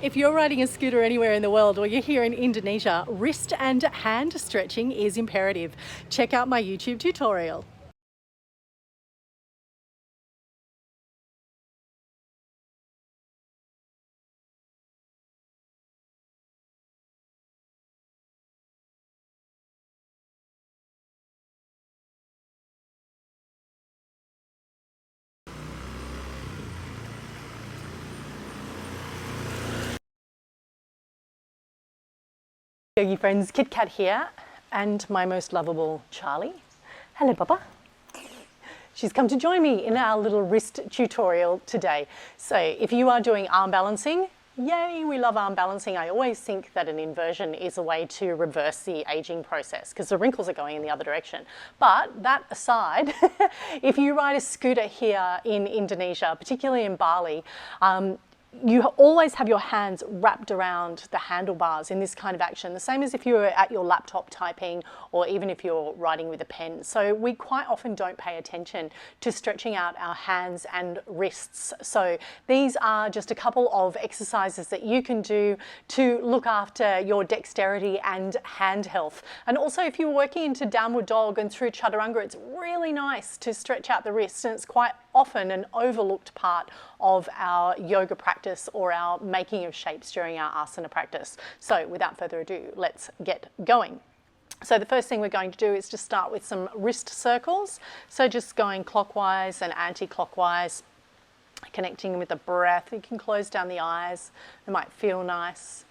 If you're riding a scooter anywhere in the world or you're here in Indonesia, wrist and hand stretching is imperative. Check out my YouTube tutorial. Yogi friends, Kit Kat here, and my most lovable Charlie. Hello, Papa. She's come to join me in our little wrist tutorial today. So if you are doing arm balancing, yay, we love arm balancing. I always think that an inversion is a way to reverse the aging process because the wrinkles are going in the other direction. But that aside, if you ride a scooter here in Indonesia, particularly in Bali, you always have your hands wrapped around the handlebars in this kind of action, the same as if you were at your laptop typing or even if you're writing with a pen. So we quite often don't pay attention to stretching out our hands and wrists. So these are just a couple of exercises that you can do to look after your dexterity and hand health. And also if you're working into downward dog and through chaturanga, it's really nice to stretch out the wrists, and it's quite often an overlooked part of our yoga practice or our making of shapes during our asana practice. So without further ado, let's get going. So the first thing we're going to do is just start with some wrist circles. So just going clockwise and anti-clockwise, connecting with the breath. You can close down the eyes. It might feel nice.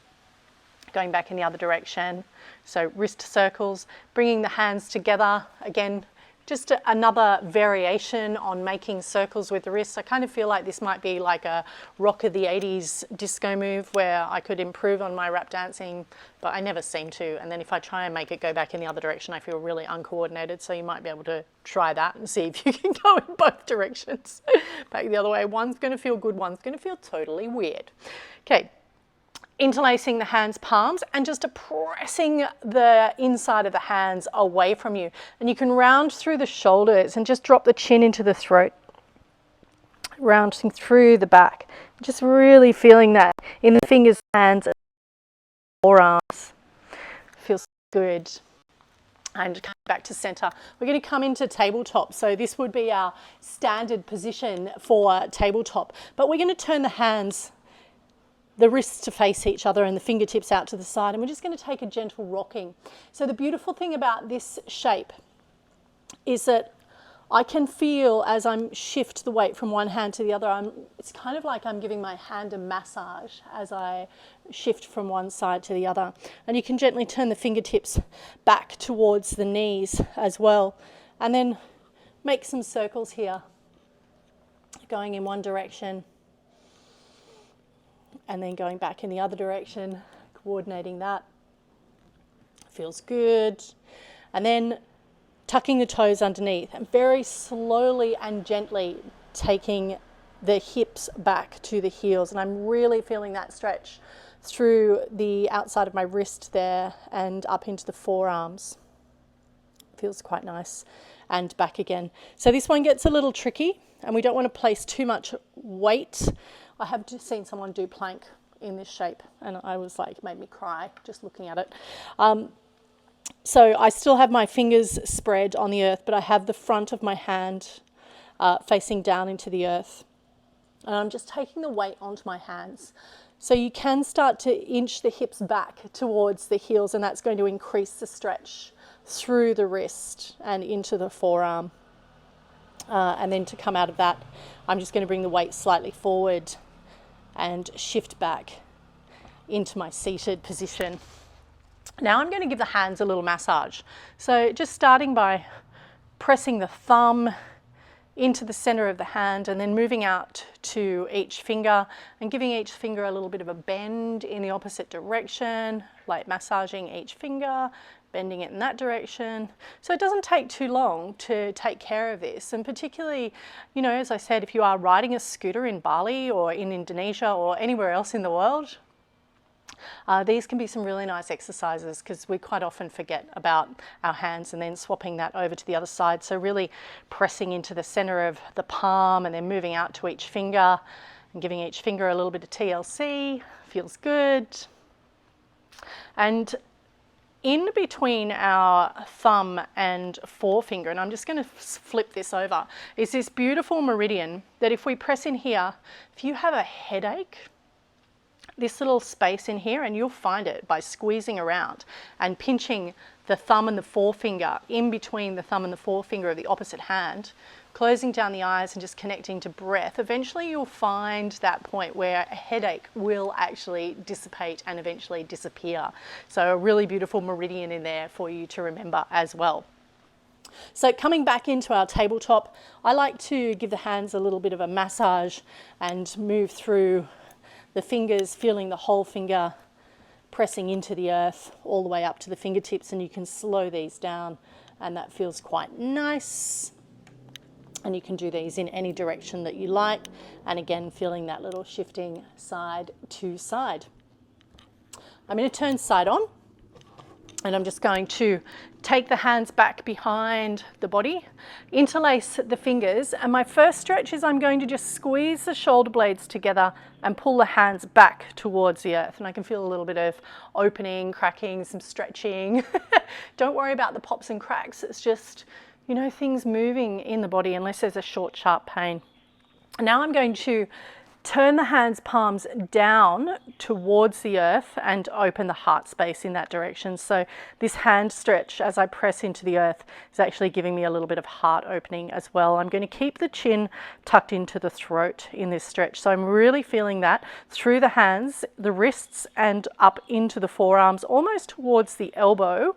Going back in the other direction. So wrist circles, bringing the hands together. Again, just another variation on making circles with the wrists. I kind of feel like this might be like a rock of the 80s disco move where I could improve on my rap dancing, but I never seem to. And then if I try and make it go back in the other direction, I feel really uncoordinated. So you might be able to try that and see if you can go in both directions. Back the other way. One's going to feel good, one's going to feel totally weird. Okay. Interlacing the hands' palms and just pressing the inside of the hands away from you. And you can round through the shoulders and just drop the chin into the throat. Rounding through the back. Just really feeling that in the fingers, hands, and forearms. Feels good. And come back to center. We're going to come into tabletop. So this would be our standard position for tabletop. But we're going to turn the hands, the wrists to face each other and the fingertips out to the side, and we're just going to take a gentle rocking. So the beautiful thing about this shape is that I can feel as I shift the weight from one hand to the other, it's kind of like I'm giving my hand a massage as I shift from one side to the other. And you can gently turn the fingertips back towards the knees as well, and then make some circles here, going in one direction and then going back in the other direction, coordinating that. Feels good. And then tucking the toes underneath and very slowly and gently taking the hips back to the heels. And I'm really feeling that stretch through the outside of my wrist there and up into the forearms. Feels quite nice. And back again. So this one gets a little tricky and we don't want to place too much weight. I have just seen someone do plank in this shape and I was like, made me cry just looking at it. So I still have my fingers spread on the earth, but I have the front of my hand facing down into the earth. And I'm just taking the weight onto my hands. So you can start to inch the hips back towards the heels, and that's going to increase the stretch through the wrist and into the forearm. And then to come out of that, I'm just going to bring the weight slightly forward and shift back into my seated position. Now I'm going to give the hands a little massage. So just starting by pressing the thumb into the center of the hand and then moving out to each finger and giving each finger a little bit of a bend in the opposite direction, like massaging each finger, bending it in that direction. So it doesn't take too long to take care of this. And particularly, you know, as I said, if you are riding a scooter in Bali or in Indonesia or anywhere else in the world, these can be some really nice exercises because we quite often forget about our hands and then swapping that over to the other side. So really pressing into the center of the palm and then moving out to each finger, I'm giving each finger a little bit of TLC, feels good. And in between our thumb and forefinger, and I'm just going to flip this over, is this beautiful meridian that if we press in here, if you have a headache, this little space in here, and you'll find it by squeezing around and pinching the thumb and the forefinger in between the thumb and the forefinger of the opposite hand, closing down the eyes and just connecting to breath. Eventually you'll find that point where a headache will actually dissipate and eventually disappear. So a really beautiful meridian in there for you to remember as well. So coming back into our tabletop, I like to give the hands a little bit of a massage and move through the fingers, feeling the whole finger pressing into the earth all the way up to the fingertips, and you can slow these down and that feels quite nice. And you can do these in any direction that you like, and again feeling that little shifting side to side. I'm going to turn side on, and I'm just going to take the hands back behind the body, interlace the fingers, and my first stretch is I'm going to just squeeze the shoulder blades together and pull the hands back towards the earth. And I can feel a little bit of opening, cracking, some stretching. Don't worry about the pops and cracks. It's just, you know, things moving in the body unless there's a short, sharp pain. Now I'm going to turn the hands palms down towards the earth and open the heart space in that direction. So this hand stretch as I press into the earth is actually giving me a little bit of heart opening as well. I'm going to keep the chin tucked into the throat in this stretch. So I'm really feeling that through the hands, the wrists, and up into the forearms, almost towards the elbow.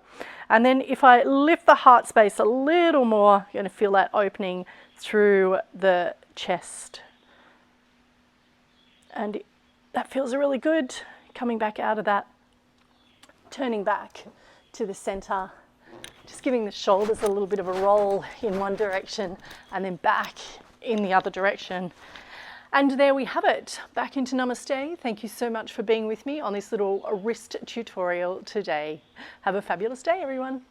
And then if I lift the heart space a little more, you're going to feel that opening through the chest. And that feels really good. Coming back out of that, turning back to the center, just giving the shoulders a little bit of a roll in one direction and then back in the other direction. And there we have it, back into Namaste. Thank you so much for being with me on this little wrist tutorial today. Have a fabulous day, everyone.